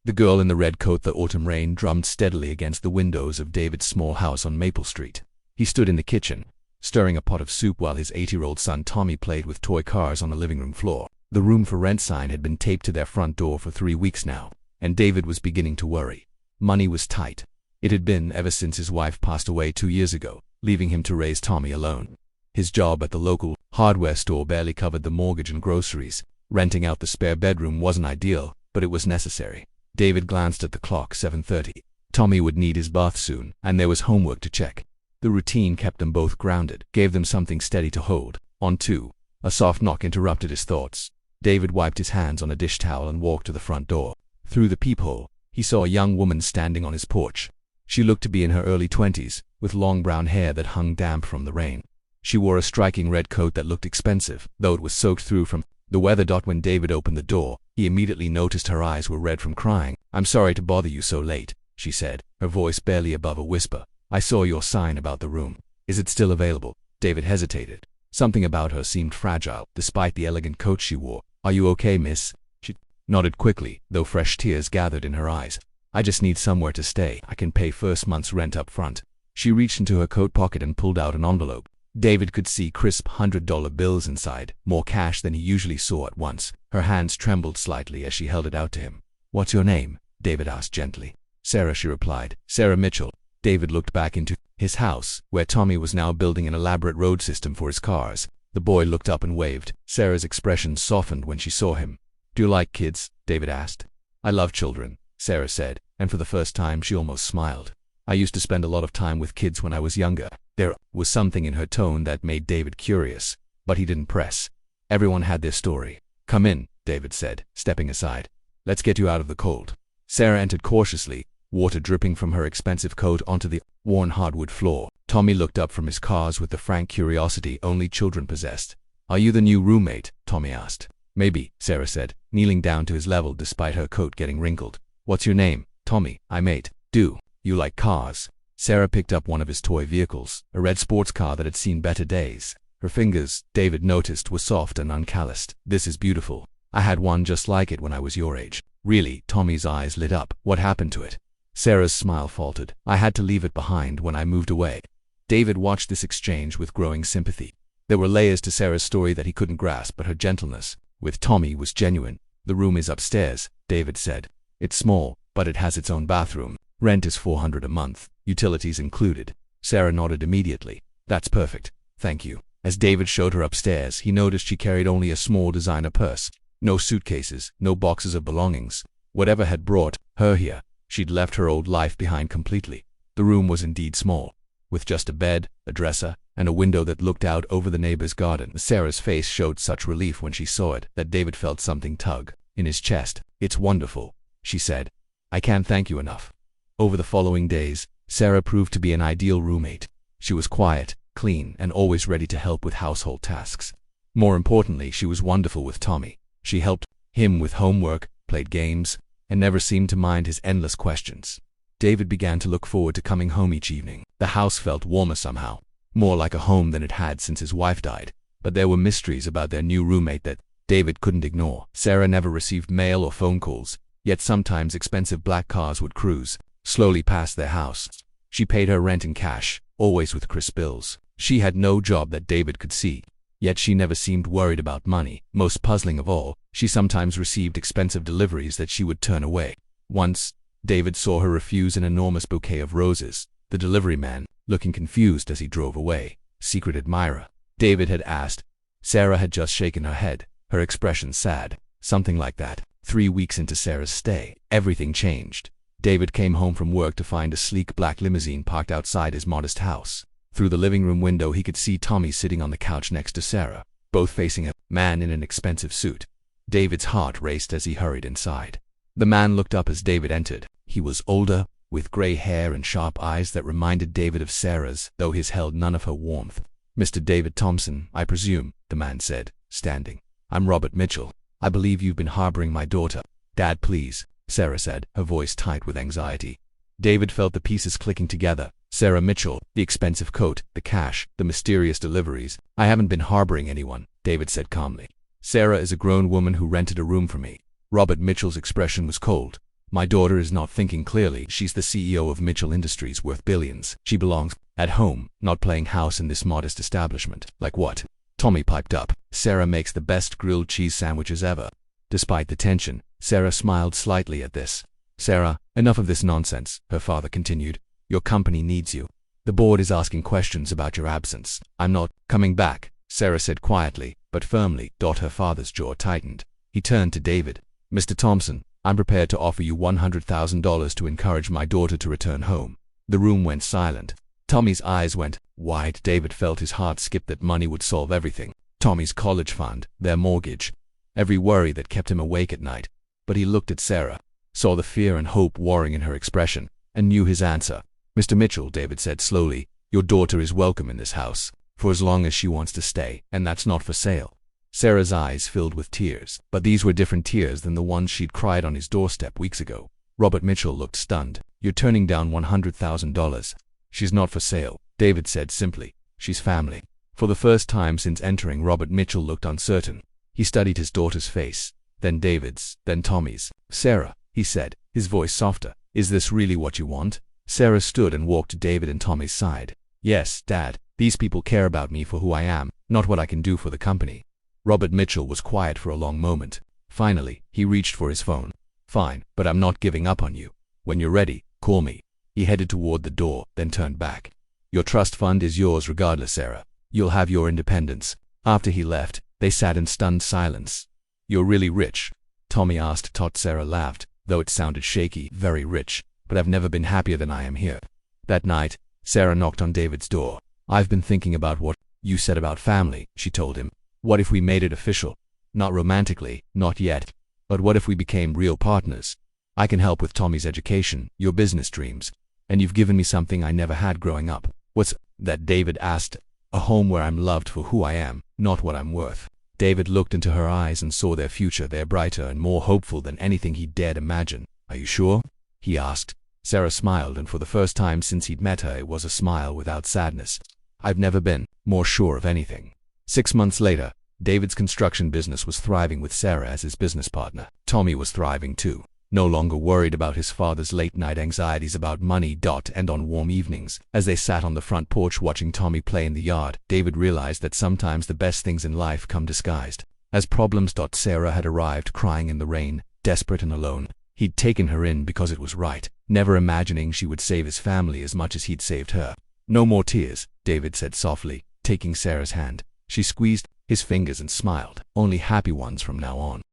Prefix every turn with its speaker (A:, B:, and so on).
A: The girl in the red coat. The autumn rain drummed steadily against the windows of David's small house on Maple Street. He stood in the kitchen, stirring a pot of soup while his 8-year-old son Tommy played with toy cars on the living room floor. The room for rent sign had been taped to their front door for 3 weeks now, and David was beginning to worry. Money was tight. It had been ever since his wife passed away 2 years ago, leaving him to raise Tommy alone. His job at the local hardware store barely covered the mortgage and groceries. Renting out the spare bedroom wasn't ideal, but it was necessary. David glanced at the clock. 7:30. Tommy would need his bath soon, and there was homework to check. The routine kept them both grounded, gave them something steady to hold on to. A soft knock interrupted his thoughts. David wiped his hands on a dish towel and walked to the front door. Through the peephole, he saw a young woman standing on his porch. She looked to be in her early 20s, with long brown hair that hung damp from the rain. She wore a striking red coat that looked expensive, though it was soaked through from the weather. When David opened the door, he immediately noticed her eyes were red from crying. "I'm sorry to bother you so late," she said, her voice barely above a whisper. "I saw your sign about the room. Is it still available?" David hesitated. Something about her seemed fragile, despite the elegant coat she wore. "Are you okay, miss?" She nodded quickly, though fresh tears gathered in her eyes. "I just need somewhere to stay. I can pay first month's rent up front." She reached into her coat pocket and pulled out an envelope. David could see crisp $100 bills inside, more cash than he usually saw at once. Her hands trembled slightly as she held it out to him. "What's your name?" David asked gently. "Sarah," she replied. "Sarah Mitchell." David looked back into his house, where Tommy was now building an elaborate road system for his cars. The boy looked up and waved. Sarah's expression softened when she saw him. "Do you like kids?" David asked. "I love children," Sarah said, and for the first time she almost smiled. "I used to spend a lot of time with kids when I was younger." There was something in her tone that made David curious, but he didn't press. Everyone had their story. "Come in," David said, stepping aside. "Let's get you out of the cold." Sarah entered cautiously, water dripping from her expensive coat onto the worn hardwood floor. Tommy looked up from his cars with the frank curiosity only children possessed. "Are you the new roommate?" Tommy asked. "Maybe," Sarah said, kneeling down to his level despite her coat getting wrinkled. "What's your name?" "Tommy, I mate." "Do you like cars?" Sarah picked up one of his toy vehicles, a red sports car that had seen better days. Her fingers, David noticed, were soft and uncalloused. "This is beautiful. I had one just like it when I was your age." "Really?" Tommy's eyes lit up. "What happened to it?" Sarah's smile faltered. "I had to leave it behind when I moved away." David watched this exchange with growing sympathy. There were layers to Sarah's story that he couldn't grasp, but her gentleness with Tommy was genuine. "The room is upstairs," David said. "It's small, but it has its own bathroom. Rent is $400 a month, utilities included." Sarah nodded immediately. "That's perfect. Thank you." As David showed her upstairs, he noticed she carried only a small designer purse. No suitcases, no boxes of belongings. Whatever had brought her here, she'd left her old life behind completely. The room was indeed small, with just a bed, a dresser, and a window that looked out over the neighbor's garden. Sarah's face showed such relief when she saw it that David felt something tug in his chest. "It's wonderful," she said. "I can't thank you enough." Over the following days, Sarah proved to be an ideal roommate. She was quiet, clean, and always ready to help with household tasks. More importantly, she was wonderful with Tommy. She helped him with homework, played games, and never seemed to mind his endless questions. David began to look forward to coming home each evening. The house felt warmer somehow, more like a home than it had since his wife died. But there were mysteries about their new roommate that David couldn't ignore. Sarah never received mail or phone calls, yet sometimes expensive black cars would cruise slowly past their house. She paid her rent in cash, always with crisp bills. She had no job that David could see, yet she never seemed worried about money. Most puzzling of all, she sometimes received expensive deliveries that she would turn away. Once, David saw her refuse an enormous bouquet of roses, the delivery man looking confused as he drove away. Secret admirer, David had asked. Sarah had just shaken her head, her expression sad. Something like that. 3 weeks into Sarah's stay, everything changed. David came home from work to find a sleek black limousine parked outside his modest house. Through the living room window he could see Tommy sitting on the couch next to Sarah, both facing a man in an expensive suit. David's heart raced as he hurried inside. The man looked up as David entered. He was older, with gray hair and sharp eyes that reminded David of Sarah's, though his held none of her warmth. "Mr. David Thompson, I presume," the man said, standing. "I'm Robert Mitchell. I believe you've been harboring my daughter." "Dad, please," Sarah said, her voice tight with anxiety. David felt the pieces clicking together. Sarah Mitchell, the expensive coat, the cash, the mysterious deliveries. "I haven't been harboring anyone," David said calmly. "Sarah is a grown woman who rented a room for me." Robert Mitchell's expression was cold. My daughter is not thinking clearly. She's the CEO of Mitchell Industries worth billions. She belongs at home, not playing house in this modest establishment. Like what? Tommy piped up. Sarah makes the best grilled cheese sandwiches ever. Despite the tension, Sarah smiled slightly at this. Sarah, enough of this nonsense, her father continued. Your company needs you. The board is asking questions about your absence. I'm not coming back, Sarah said quietly, but firmly. Her father's jaw tightened. He turned to David. Mr. Thompson, I'm prepared to offer you $100,000 to encourage my daughter to return home. The room went silent. Tommy's eyes went wide. David felt his heart skip. That money would solve everything. Tommy's college fund, their mortgage, every worry that kept him awake at night. But he looked at Sarah, saw the fear and hope warring in her expression, and knew his answer. Mr. Mitchell, David said slowly, your daughter is welcome in this house, for as long as she wants to stay, and that's not for sale. Sarah's eyes filled with tears, but these were different tears than the ones she'd cried on his doorstep weeks ago. Robert Mitchell looked stunned. You're turning down $100,000. She's not for sale, David said simply. She's family. For the first time since entering, Robert Mitchell looked uncertain. He studied his daughter's face, then David's, then Tommy's. Sarah, he said, his voice softer, is this really what you want? Sarah stood and walked to David and Tommy's side. Yes, Dad, these people care about me for who I am, not what I can do for the company. Robert Mitchell was quiet for a long moment. Finally, he reached for his phone. Fine, but I'm not giving up on you. When you're ready, call me. He headed toward the door, then turned back. Your trust fund is yours regardless, Sarah. You'll have your independence. After he left, they sat in stunned silence. You're really rich? Tommy asked. Sarah laughed, though it sounded shaky. Very rich, but I've never been happier than I am here. That night, Sarah knocked on David's door. I've been thinking about what you said about family, she told him. What if we made it official? Not romantically, not yet. But what if we became real partners? I can help with Tommy's education, your business dreams, and you've given me something I never had growing up. What's that? David asked. A home where I'm loved for who I am, not what I'm worth. David looked into her eyes and saw their future there, brighter and more hopeful than anything he dared imagine. Are you sure? He asked. Sarah smiled, and for the first time since he'd met her, it was a smile without sadness. I've never been more sure of anything. 6 months later, David's construction business was thriving with Sarah as his business partner. Tommy was thriving too, no longer worried about his father's late-night anxieties about money. And on warm evenings, as they sat on the front porch watching Tommy play in the yard, David realized that sometimes the best things in life come disguised as problems. Sarah had arrived crying in the rain, desperate and alone. He'd taken her in because it was right, never imagining she would save his family as much as he'd saved her. No more tears, David said softly, taking Sarah's hand. She squeezed his fingers and smiled. Only happy ones from now on.